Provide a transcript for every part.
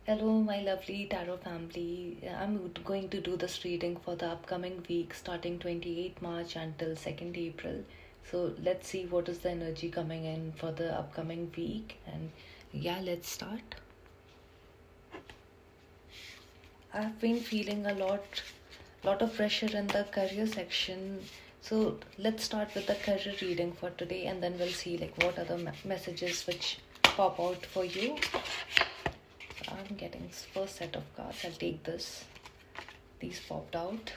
Hello, my lovely tarot family. I'm going to do this reading for the upcoming week starting 28th March until 2nd April. So let's see what is the energy coming in for the upcoming week. And yeah, let's start. I've been feeling lot of pressure in the career section. So let's start with the career reading for today, and then we'll see like what are the messages which pop out for you. I'm getting first set of cards. I'll take this. These popped out.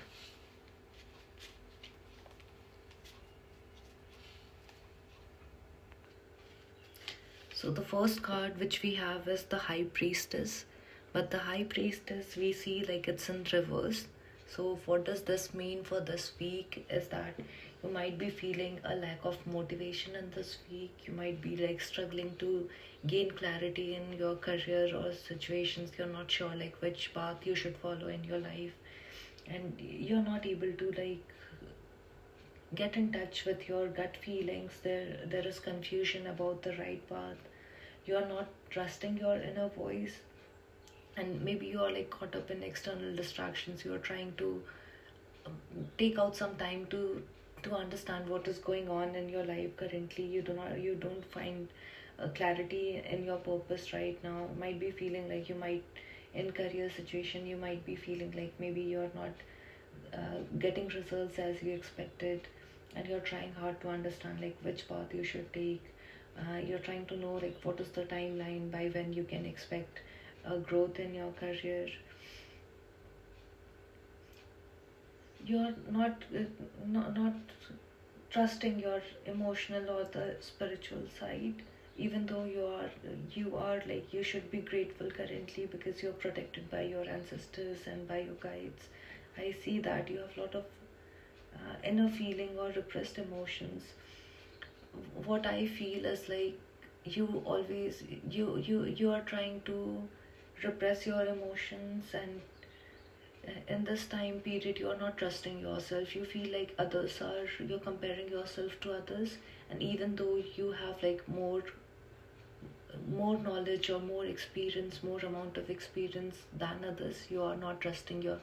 So the first card which we have is the High Priestess. But the High Priestess we see like it's in reverse. So what does this mean for this week is that you might be feeling a lack of motivation in this week. You might be like struggling to gain clarity in your career or situations. You're not sure like which path you should follow in your life. And you're not able to like get in touch with your gut feelings. There is confusion about the right path. You are not trusting your inner voice, and maybe you are like caught up in external distractions. You are trying to take out some time to understand what is going on in your life currently. You don't find clarity in your purpose right now. Might be feeling like you might in career situation, you might be feeling like maybe you're not getting results as you expected, and you're trying hard to understand like which path you should take. You're trying to know like what is the timeline by when you can expect growth in your career. You're not trusting your emotional or the spiritual side, even though you are like you should be grateful currently because you're protected by your ancestors and by your guides. I see that you have a lot of inner feeling or repressed emotions. What I feel is like you always you are trying to repress your emotions, and in this time period you are not trusting yourself. You feel like others are, you're comparing yourself to others, and even though you have like more knowledge or more experience, more amount of experience than others, you are not trusting your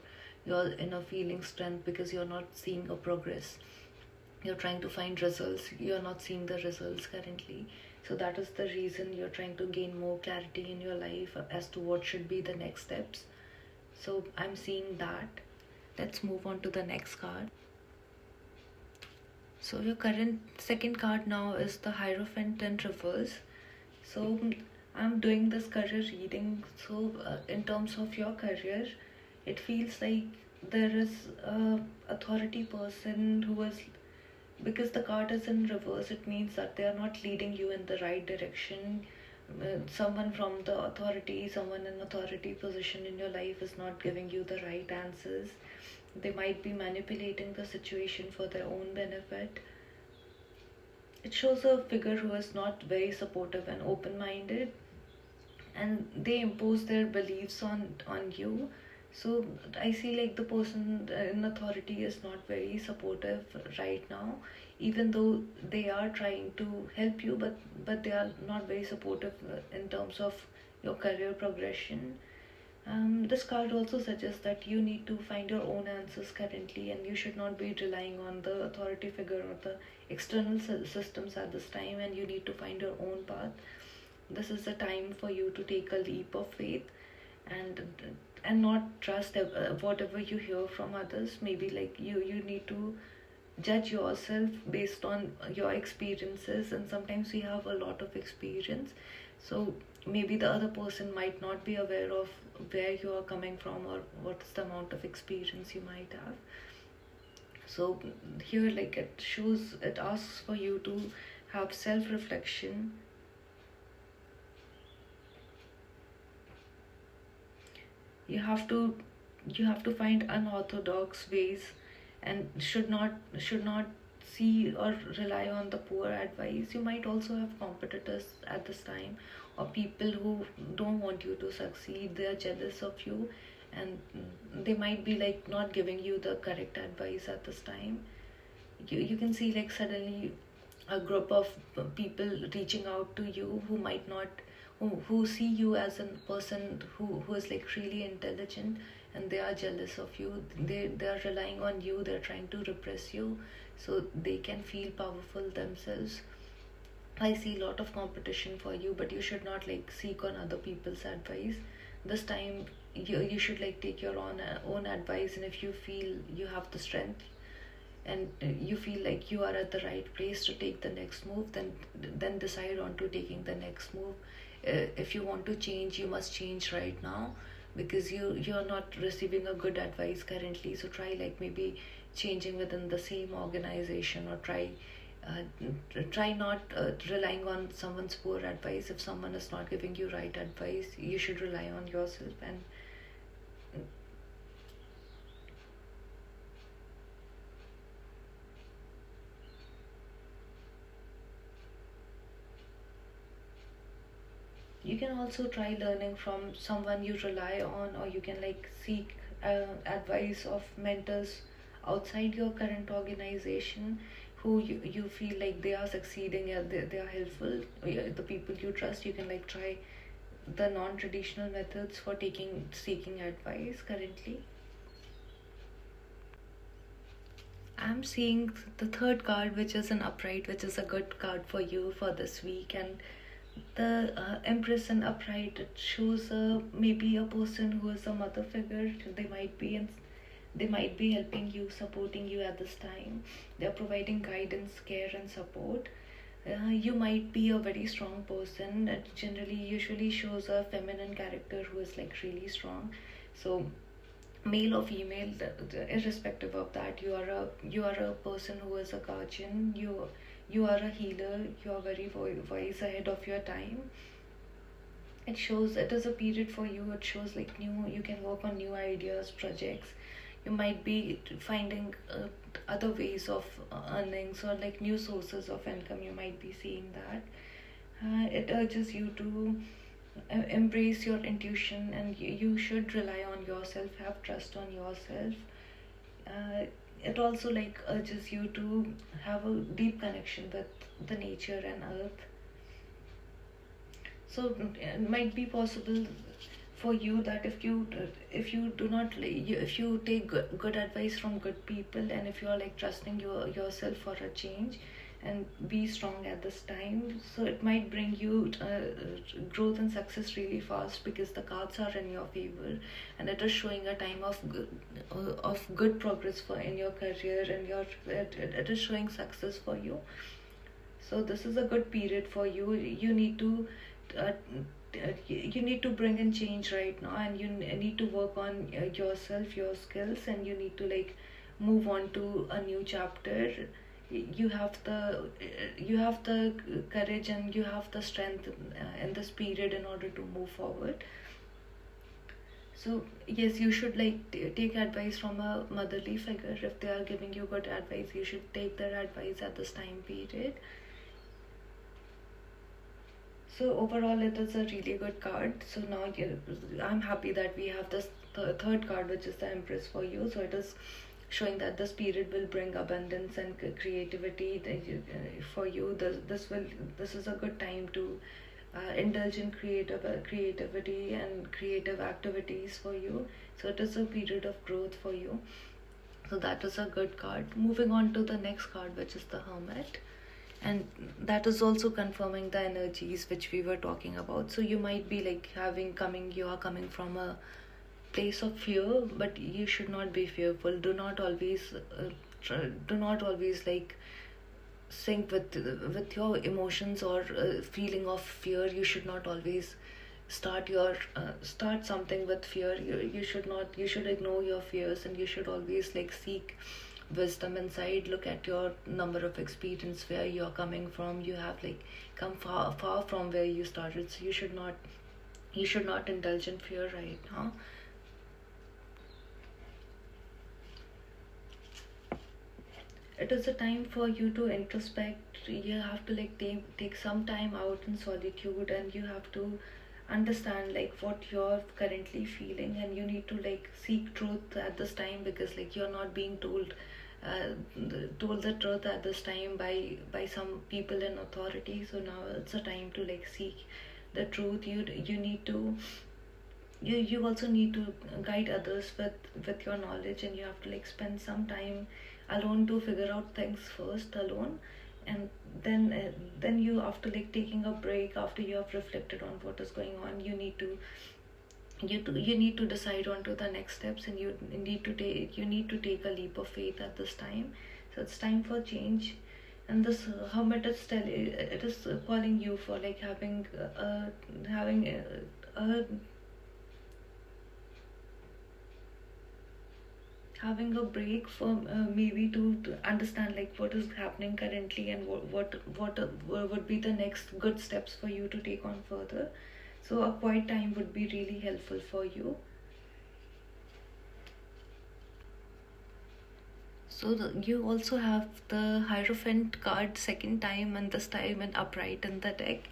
inner feeling strength because you're not seeing a progress. You're trying to find results, you're not seeing the results currently. So that is the reason you're trying to gain more clarity in your life as to what should be the next steps. So I'm seeing that. Let's move on to the next card. So your current second card now is the Hierophant in reverse. So I'm doing this career reading. So in terms of your career, it feels like there is a authority person who is, because the card is in reverse, it means that they are not leading you in the right direction. Someone from the authority, someone in authority position in your life is not giving you the right answers. They might be manipulating the situation for their own benefit. It shows a figure who is not very supportive and open minded, and they impose their beliefs on you. So I see like the person in authority is not very supportive right now, even though they are trying to help you, but they are not very supportive in terms of your career progression. This card also suggests that you need to find your own answers currently, and you should not be relying on the authority figure or the external systems at this time, and you need to find your own path. This is the time for you to take a leap of faith, and not trust whatever you hear from others. Maybe like you need to judge yourself based on your experiences, and sometimes we have a lot of experience. So maybe the other person might not be aware of where you are coming from or what's the amount of experience you might have. So here like it asks for you to have self reflection. You have to find unorthodox ways, and should not see or rely on the poor advice. You might also have competitors at this time, or people who don't want you to succeed. They are jealous of you, and they might be like not giving you the correct advice at this time. You can see like suddenly a group of people reaching out to you who see you as a person who is like really intelligent, and they are jealous of you. They are relying on you, they're trying to repress you so they can feel powerful themselves. I see a lot of competition for you, but you should not like seek on other people's advice. This time you should like take your own advice, and if you feel you have the strength and you feel like you are at the right place to take the next move, then decide on to taking the next move. If you want to change, you must change right now, because you're not receiving a good advice currently. So try like maybe changing within the same organization, or try not relying on someone's poor advice. If someone is not giving you right advice, you should rely on yourself. And you can also try learning from someone you rely on, or you can like seek advice of mentors outside your current organization, who you feel like they are succeeding and they are helpful. The people you trust, you can like try the non-traditional methods for taking seeking advice currently. I'm seeing the third card, which is an upright, which is a good card for you for this week. And the Empress and upright, it shows maybe a person who is a mother figure. They might be helping you, supporting you at this time. They're providing guidance, care, and support. You might be a very strong person. It generally usually shows a feminine character who is like really strong. So male or female, irrespective of that, you are a person who is a guardian. You are a healer. You are very wise, ahead of your time. It shows it is a period for you. It shows like you can work on new ideas, projects. You might be finding other ways of earnings, or like new sources of income. You might be seeing that. It urges you to embrace your intuition, and you should rely on yourself, have trust on yourself. It also like urges you to have a deep connection with the nature and earth. So it might be possible for you that if you do not if you take good advice from good people, and if you are like trusting yourself for a change, and be strong at this time, so it might bring you growth and success really fast, because the cards are in your favor, and it is showing a time of good progress for in your career, and it is showing success for you. So this is a good period for you. Uh, you need to bring in change right now, and you need to work on yourself, your skills, and you need to like move on to a new chapter. You have the courage, and you have the strength in this period in order to move forward. So yes, you should like take advice from a motherly figure. If they are giving you good advice, you should take their advice at this time period. So overall, it is a really good card. So now I'm happy that we have this third card, which is the Empress for you. So it is showing that this period will bring abundance and creativity for you. This is a good time to indulge in creativity and creative activities for you. So it is a period of growth for you. So that is a good card. Moving on to the next card, which is the Hermit, and that is also confirming the energies which we were talking about. So you might be like you are coming from a place of fear, but you should not be fearful. Do not always like sync with your emotions, or feeling of fear. You should not always start something with fear. You should ignore your fears, and you should always like seek wisdom inside. Look at your number of experience, where you're coming from. You have like come far from where you started, so you should not indulge in fear right now. It is a time for you to introspect. You have to like take some time out in solitude, and you have to understand like what you're currently feeling, and you need to like seek truth at this time, because like you're not being told the truth at this time by some people in authority. So now it's a time to like seek the truth. You need to, you also need to guide others with your knowledge, and you have to like spend some time alone to figure out things first alone. And then you, after like taking a break, after you have reflected on what is going on, you need to decide on to the next steps, and you need to take a leap of faith at this time. So it's time for change. And this hermit is it is calling you for like having a having a break from maybe to understand like what is happening currently, and what would be the next good steps for you to take on further. So a quiet time would be really helpful for you. So you also have the Hierophant card second time, and this time an upright in the deck.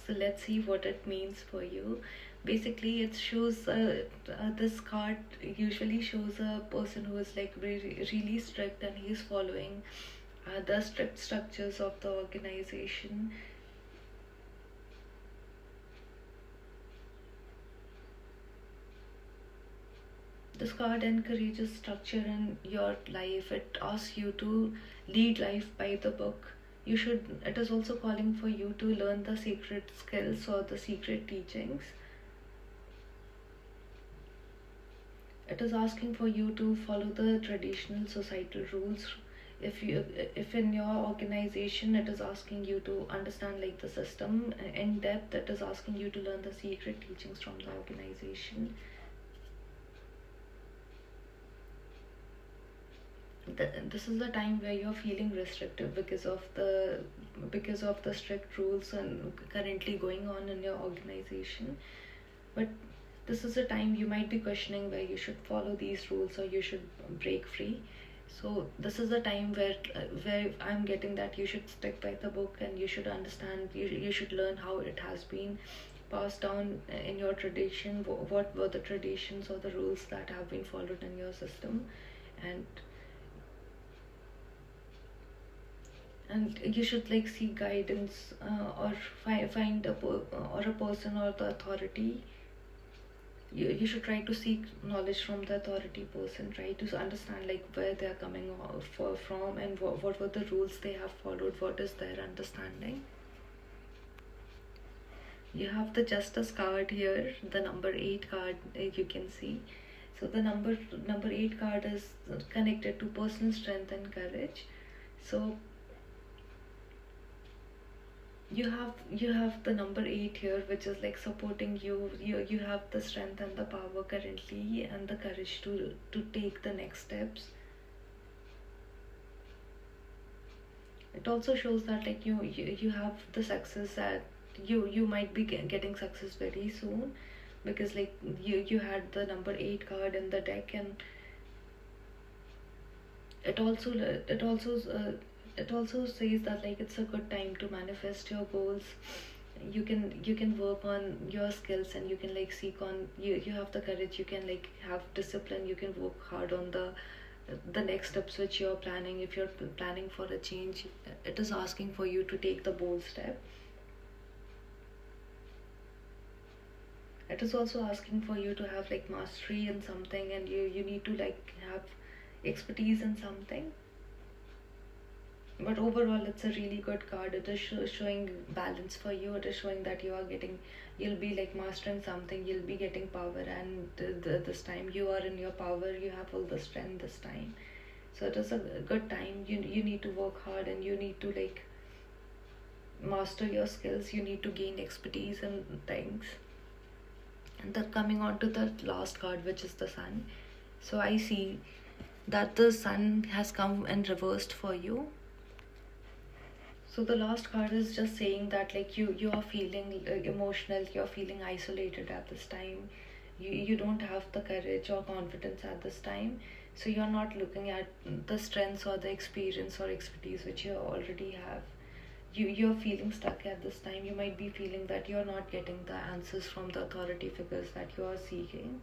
So let's see what it means for you. Basically, it shows this card usually shows a person who is like really strict, and he's following the strict structures of the organization. This card encourages structure in your life. It asks you to lead life by the book. It is also calling for you to learn the secret skills or the secret teachings. It is asking for you to follow the traditional societal rules. If in your organization it is asking you to understand like the system in depth, it is asking you to learn the secret teachings from the organization. This is the time where you're feeling restrictive because of the strict rules and currently going on in your organization. But this is a time you might be questioning where you should follow these rules or you should break free. So this is a time where I'm getting that you should stick by the book, and you should understand, you should learn how it has been passed down in your tradition, what were the traditions or the rules that have been followed in your system. And you should like seek guidance, or find a person or the authority. You should try to seek knowledge from the authority person, try to understand like where they are coming from, and what were the rules they have followed, what is their understanding. You have the Justice card here, the number 8 card, you can see. So the number 8 card is connected to personal strength and courage. So you have the number 8 here, which is like supporting you have the strength and the power currently, and the courage to take the next steps. It also shows that like you have the success, that you might be getting success very soon, because like you had the number 8 card in the deck. And it also says that like it's a good time to manifest your goals. You can work on your skills, and you can like seek on, you have the courage, you can like have discipline, you can work hard on the next steps which you're planning. If you're planning for a change, it is asking for you to take the bold step. It is also asking for you to have like mastery in something, and you need to like have expertise in something. But overall, it's a really good card. It is showing balance for you. It is showing that you'll be like mastering something, you'll be getting power, and this time you are in your power, you have all the strength this time. So it is a good time. You need to work hard, and you need to like master your skills, you need to gain expertise in things. And then coming on to the last card, which is the Sun. So I see that the Sun has come and reversed for you. So the last card is just saying that like you are feeling emotional, you're feeling isolated at this time. You don't have the courage or confidence at this time. So you're not looking at the strengths or the experience or expertise which you already have. You're feeling stuck at this time. You might be feeling that you're not getting the answers from the authority figures that you are seeking.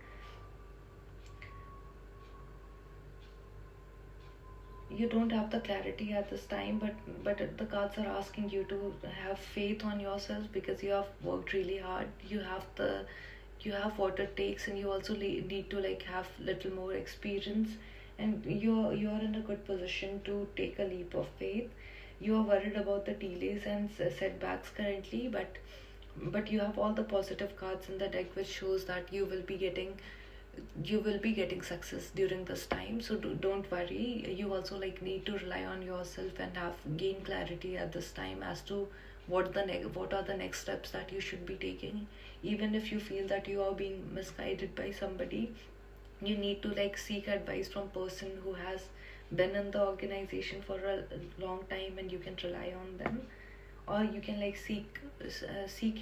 you don't have the clarity at this time, but the cards are asking you to have faith on yourself, because you have worked really hard. You have what it takes, and you also need to like have little more experience, and you're in a good position to take a leap of faith. You are worried about the delays and setbacks currently, but you have all the positive cards in the deck, which shows that you will be getting success during this time. So don't worry. You also like need to rely on yourself and have gain clarity at this time as to what are the next steps that you should be taking. Even if you feel that you are being misguided by somebody, you need to like seek advice from person who has been in the organization for a long time, and you can rely on them. Or you can like seek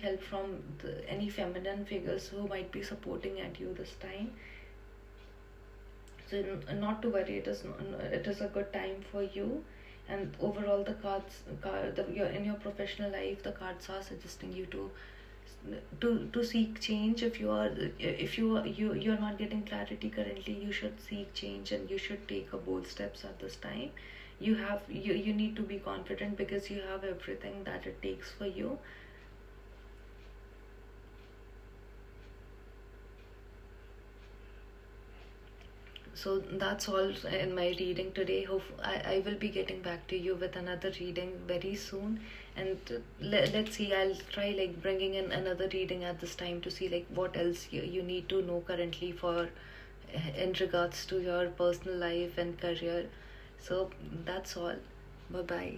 help from any feminine figures who might be supporting at you this time. So not to worry, it is a good time for you. And overall, the in your professional life, the cards are suggesting you to seek change. If you're not getting clarity currently, you should seek change, and you should take a bold steps at this time. You need to be confident, because you have everything that it takes for you. So that's all in my reading today. I will be getting back to you with another reading very soon. And let's see, I'll try like bringing in another reading at this time to see like what else you need to know currently for in regards to your personal life and career. So that's all. Bye bye.